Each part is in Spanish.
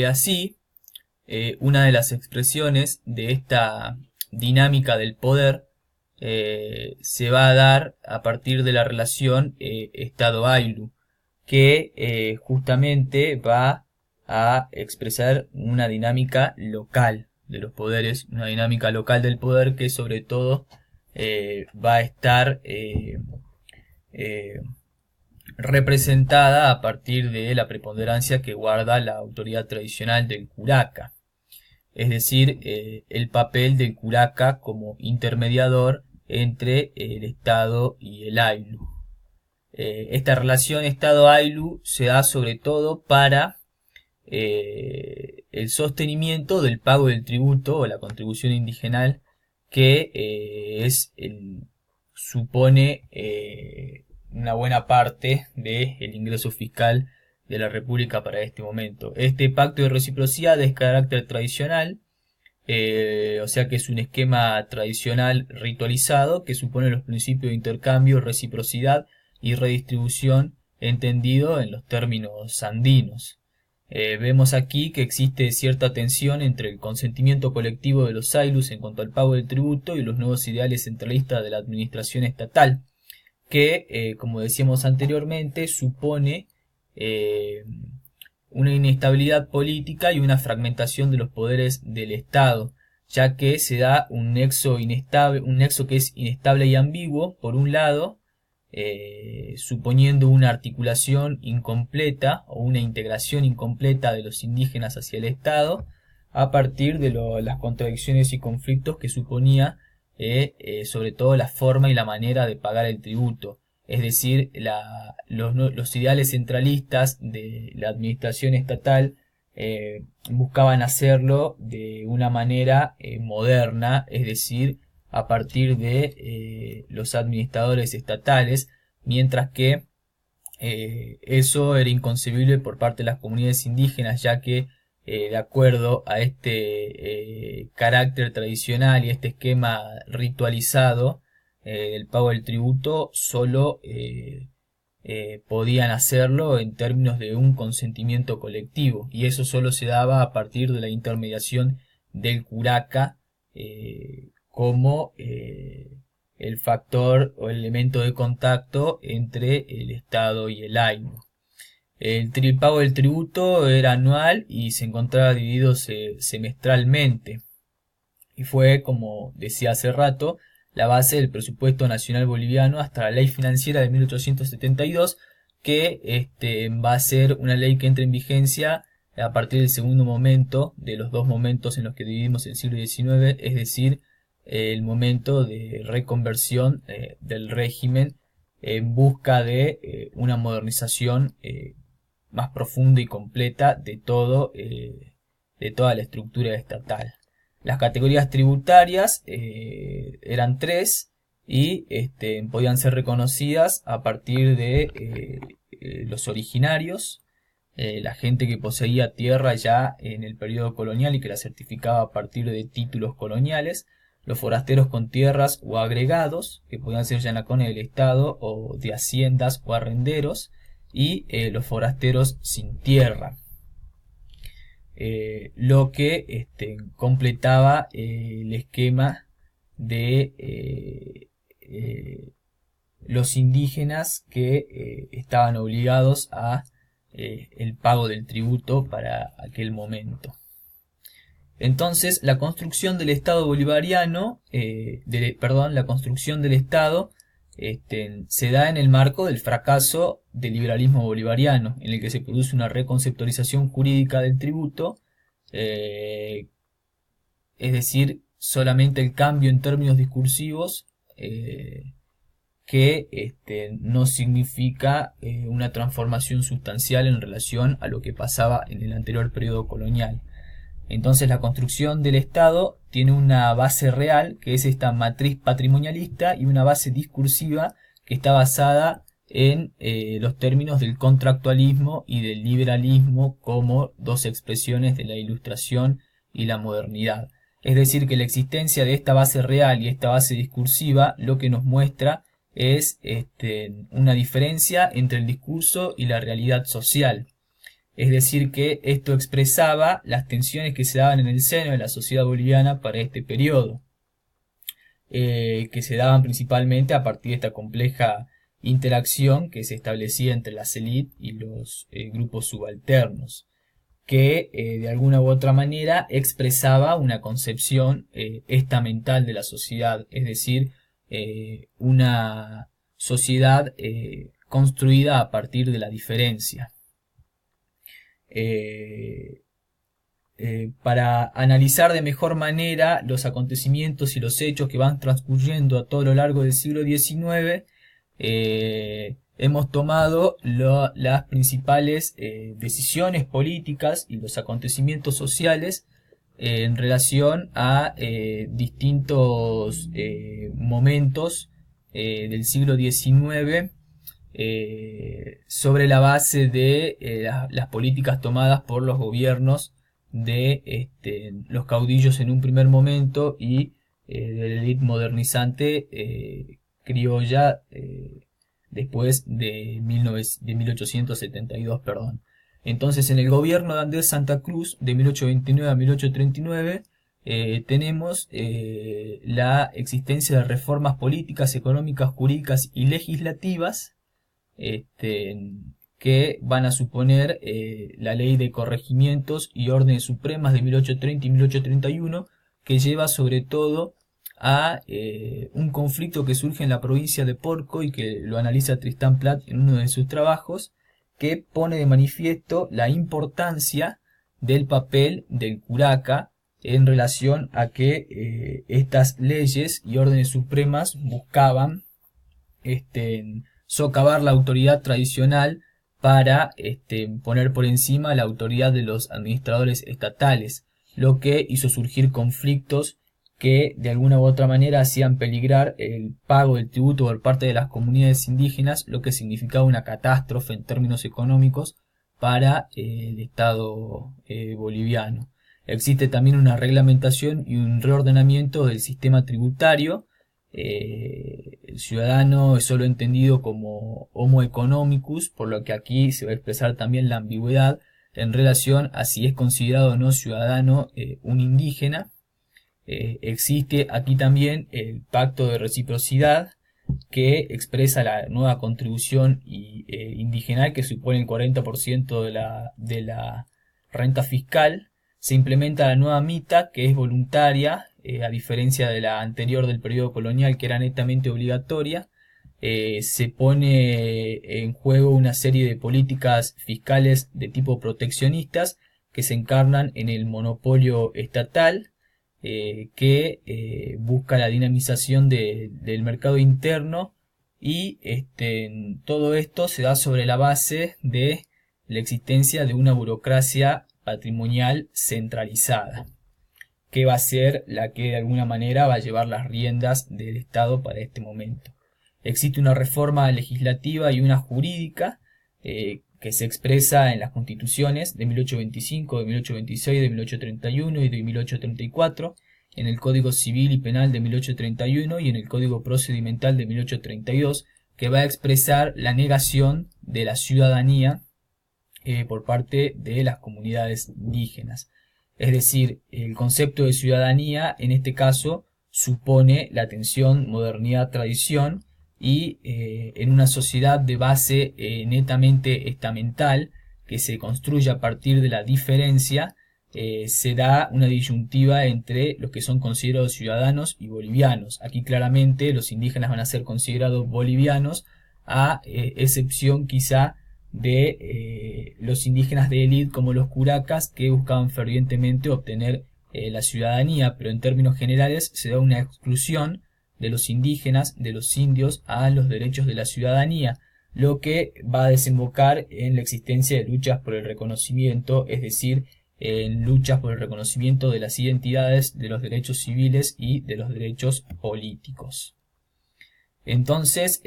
Así, una de las expresiones de esta dinámica del poder se va a dar a partir de la relación Estado-Ailu, que justamente va a expresar una dinámica local de los poderes, una dinámica local del poder que sobre todo va a estar eh, representada a partir de la preponderancia que guarda la autoridad tradicional del curaca, es decir, el papel del curaca como intermediador entre el Estado y el Ailu. Esta relación Estado-Ailu se da sobre todo para el sostenimiento del pago del tributo o la contribución indigenal que supone una buena parte del ingreso fiscal de la República para este momento. Este pacto de reciprocidad es carácter tradicional, o sea que es un esquema tradicional ritualizado que supone los principios de intercambio, reciprocidad y redistribución entendido en los términos andinos. Vemos aquí que existe cierta tensión entre el consentimiento colectivo de los aylus en cuanto al pago del tributo y los nuevos ideales centralistas de la administración estatal, que, como decíamos anteriormente, supone una inestabilidad política y una fragmentación de los poderes del Estado, ya que se da un nexo que es inestable y ambiguo, por un lado, suponiendo una articulación incompleta o una integración incompleta de los indígenas hacia el Estado, a partir de las contradicciones y conflictos que suponía sobre todo la forma y la manera de pagar el tributo. Es decir, los ideales centralistas de la administración estatal buscaban hacerlo de una manera moderna, es decir, a partir de los administradores estatales, mientras que eso era inconcebible por parte de las comunidades indígenas, ya que de acuerdo a este carácter tradicional y este esquema ritualizado del pago del tributo, solo podían hacerlo en términos de un consentimiento colectivo, y eso solo se daba a partir de la intermediación del curaca como el factor o el elemento de contacto entre el Estado y el Ainu. El pago del tributo era anual y se encontraba dividido semestralmente, y fue, como decía hace rato, la base del presupuesto nacional boliviano hasta la ley financiera de 1872, que va a ser una ley que entra en vigencia a partir del segundo momento de los dos momentos en los que dividimos el siglo XIX, es decir, el momento de reconversión del régimen en busca de una modernización más profunda y completa de toda la estructura estatal. Las categorías tributarias eran tres y podían ser reconocidas a partir de los originarios, la gente que poseía tierra ya en el periodo colonial y que la certificaba a partir de títulos coloniales, los forasteros con tierras o agregados, que podían ser yanacones del Estado o de haciendas o arrenderos, y los forasteros sin tierra. Lo que completaba el esquema de los indígenas que estaban obligados a el pago del tributo para aquel momento. Entonces, la construcción del Estado bolivariano, la construcción del Estado se da en el marco del fracaso del liberalismo bolivariano, en el que se produce una reconceptualización jurídica del tributo, es decir, solamente el cambio en términos discursivos, que no significa una transformación sustancial en relación a lo que pasaba en el anterior periodo colonial. Entonces la construcción del Estado tiene una base real, que es esta matriz patrimonialista, y una base discursiva que está basada en los términos del contractualismo y del liberalismo como dos expresiones de la Ilustración y la modernidad. Es decir, que la existencia de esta base real y esta base discursiva lo que nos muestra es una diferencia entre el discurso y la realidad social. Es decir, que esto expresaba las tensiones que se daban en el seno de la sociedad boliviana para este periodo, que se daban principalmente a partir de esta compleja interacción que se establecía entre las élites y los grupos subalternos, que de alguna u otra manera expresaba una concepción estamental de la sociedad, es decir, una sociedad construida a partir de la diferencia. Para analizar de mejor manera los acontecimientos y los hechos que van transcurriendo a todo lo largo del siglo XIX, hemos tomado las principales decisiones políticas y los acontecimientos sociales en relación a distintos momentos del siglo XIX, sobre la base de las políticas tomadas por los gobiernos de los caudillos en un primer momento y de la élite modernizante criolla después de 1872, perdón. Entonces, en el gobierno de Andrés Santa Cruz, de 1829 a 1839, tenemos la existencia de reformas políticas, económicas, jurídicas y legislativas que van a suponer la ley de corregimientos y órdenes supremas de 1830 y 1831, que lleva sobre todo a un conflicto que surge en la provincia de Porco y que lo analiza Tristán Platt en uno de sus trabajos, que pone de manifiesto la importancia del papel del curaca en relación a que estas leyes y órdenes supremas buscaban socavar la autoridad tradicional para poner por encima la autoridad de los administradores estatales, lo que hizo surgir conflictos que de alguna u otra manera hacían peligrar el pago del tributo por parte de las comunidades indígenas, lo que significaba una catástrofe en términos económicos para el Estado boliviano. Existe también una reglamentación y un reordenamiento del sistema tributario. El ciudadano es solo entendido como homo economicus, por lo que aquí se va a expresar también la ambigüedad en relación a si es considerado o no ciudadano un indígena. Existe aquí también el pacto de reciprocidad, que expresa la nueva contribución indigenal que supone el 40% de la renta fiscal. Se implementa la nueva mita, que es voluntaria, a diferencia de la anterior del periodo colonial, que era netamente obligatoria. Se pone en juego una serie de políticas fiscales de tipo proteccionistas que se encarnan en el monopolio estatal, que busca la dinamización del mercado interno, y todo esto se da sobre la base de la existencia de una burocracia patrimonial centralizada, que va a ser la que de alguna manera va a llevar las riendas del Estado para este momento. Existe una reforma legislativa y una jurídica que se expresa en las constituciones de 1825, de 1826, de 1831 y de 1834, en el Código Civil y Penal de 1831 y en el Código Procedimental de 1832, que va a expresar la negación de la ciudadanía por parte de las comunidades indígenas. Es decir, el concepto de ciudadanía en este caso supone la tensión modernidad-tradición, y en una sociedad de base netamente estamental que se construye a partir de la diferencia, se da una disyuntiva entre los que son considerados ciudadanos y bolivianos. Aquí claramente los indígenas van a ser considerados bolivianos, a excepción quizá de los indígenas de élite como los curacas, que buscaban fervientemente obtener la ciudadanía, pero en términos generales se da una exclusión de los indígenas, de los indios, a los derechos de la ciudadanía, lo que va a desembocar en la existencia de luchas por el reconocimiento, es decir, en luchas por el reconocimiento de las identidades, de los derechos civiles y de los derechos políticos. Entonces,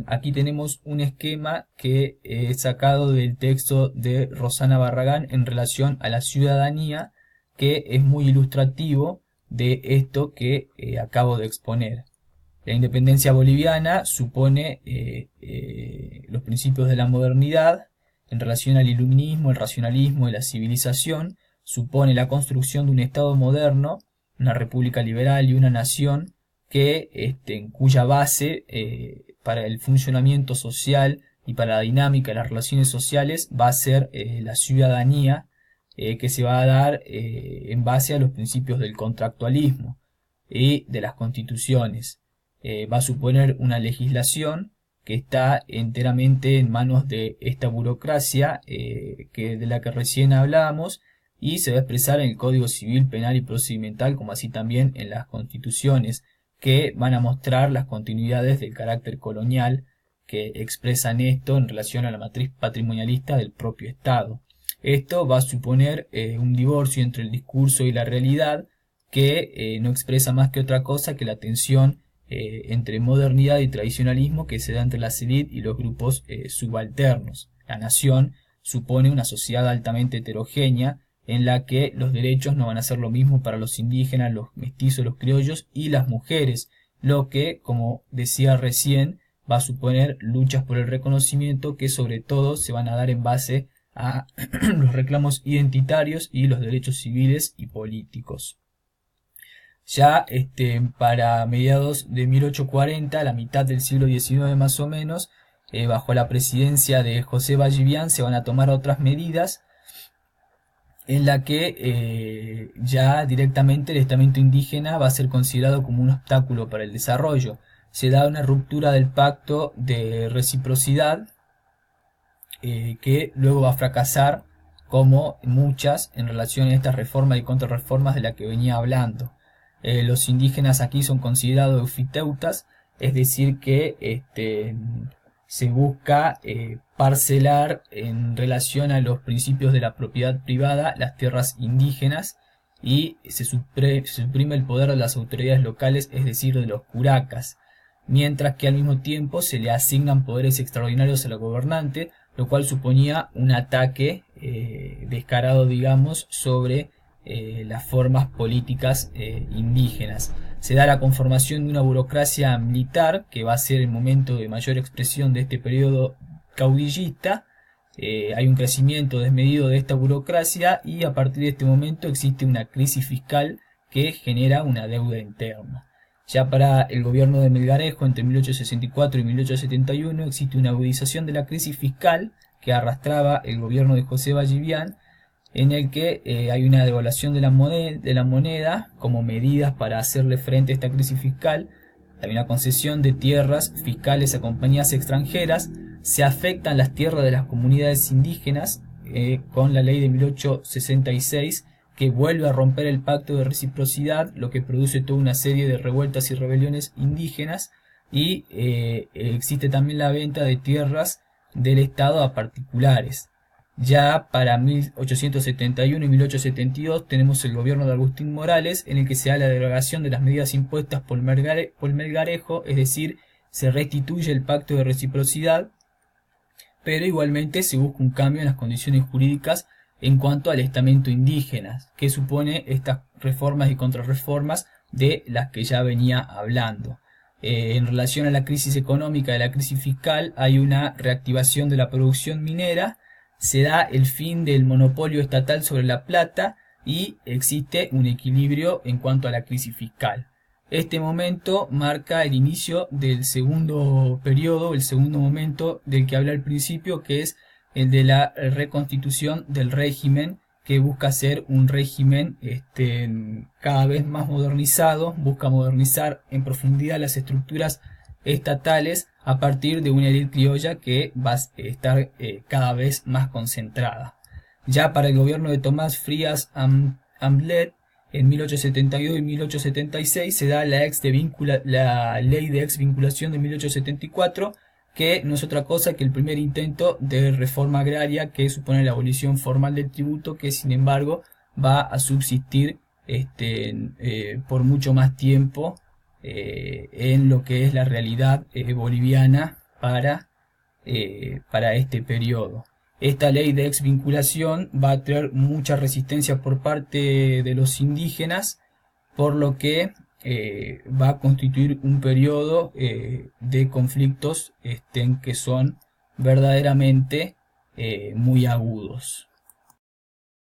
aquí tenemos un esquema que he sacado del texto de Rosana Barragán en relación a la ciudadanía, que es muy ilustrativo de esto que acabo de exponer. La independencia boliviana supone los principios de la modernidad, en relación al iluminismo, el racionalismo y la civilización, supone la construcción de un Estado moderno, una república liberal y una nación en cuya base para el funcionamiento social y para la dinámica de las relaciones sociales va a ser la ciudadanía, que se va a dar en base a los principios del contractualismo y de las constituciones. Va a suponer una legislación que está enteramente en manos de esta burocracia de la que recién hablábamos, y se va a expresar en el Código Civil, Penal y Procedimental, como así también en las constituciones, que van a mostrar las continuidades del carácter colonial que expresan esto en relación a la matriz patrimonialista del propio Estado. Esto va a suponer un divorcio entre el discurso y la realidad, que no expresa más que otra cosa que la tensión entre modernidad y tradicionalismo que se da entre la élite y los grupos subalternos. La nación supone una sociedad altamente heterogénea, en la que los derechos no van a ser lo mismo para los indígenas, los mestizos, los criollos y las mujeres, lo que, como decía recién, va a suponer luchas por el reconocimiento que sobre todo se van a dar en base a los reclamos identitarios y los derechos civiles y políticos. Ya para mediados de 1840, a la mitad del siglo XIX más o menos, bajo la presidencia de José Vallivian, se van a tomar otras medidas en la que ya directamente el estamento indígena va a ser considerado como un obstáculo para el desarrollo. Se da una ruptura del pacto de reciprocidad que luego va a fracasar, como muchas, en relación a estas reformas y contrarreformas de las que venía hablando. Los indígenas aquí son considerados eufiteutas, es decir que se busca parcelar en relación a los principios de la propiedad privada las tierras indígenas, y se suprime el poder de las autoridades locales, es decir, de los curacas, mientras que al mismo tiempo se le asignan poderes extraordinarios a la gobernante, lo cual suponía un ataque descarado, digamos, sobre las formas políticas indígenas. Se da la conformación de una burocracia militar, que va a ser el momento de mayor expresión de este periodo caudillista. Hay un crecimiento desmedido de esta burocracia, y a partir de este momento existe una crisis fiscal que genera una deuda interna. Ya para el gobierno de Melgarejo, entre 1864 y 1871, existe una agudización de la crisis fiscal que arrastraba el gobierno de José Vallivian, en el que hay una devaluación de la moneda como medidas para hacerle frente a esta crisis fiscal. Hay una concesión de tierras fiscales a compañías extranjeras. Se afectan las tierras de las comunidades indígenas con la ley de 1866, que vuelve a romper el pacto de reciprocidad, lo que produce toda una serie de revueltas y rebeliones indígenas, y existe también la venta de tierras del Estado a particulares. Ya para 1871 y 1872 tenemos el gobierno de Agustín Morales, en el que se da la derogación de las medidas impuestas por Melgarejo, es decir, se restituye el pacto de reciprocidad, pero igualmente se busca un cambio en las condiciones jurídicas en cuanto al estamento indígena, que supone estas reformas y contrarreformas de las que ya venía hablando. En relación a la crisis económica y la crisis fiscal, hay una reactivación de la producción minera, se da el fin del monopolio estatal sobre la plata, y existe un equilibrio en cuanto a la crisis fiscal. Este momento marca el inicio del segundo periodo, el segundo momento del que hablé al principio, que es el de la reconstitución del régimen, que busca ser un régimen cada vez más modernizado, busca modernizar en profundidad las estructuras estatales a partir de una élite criolla que va a estar cada vez más concentrada. Ya para el gobierno de Tomás Frías Amblet, en 1872 y 1876 se da la ley de exvinculación de 1874, que no es otra cosa que el primer intento de reforma agraria, que supone la abolición formal del tributo, que sin embargo va a subsistir por mucho más tiempo en lo que es la realidad boliviana para este periodo. Esta ley de exvinculación va a traer mucha resistencia por parte de los indígenas, por lo que va a constituir un periodo de conflictos que son verdaderamente muy agudos.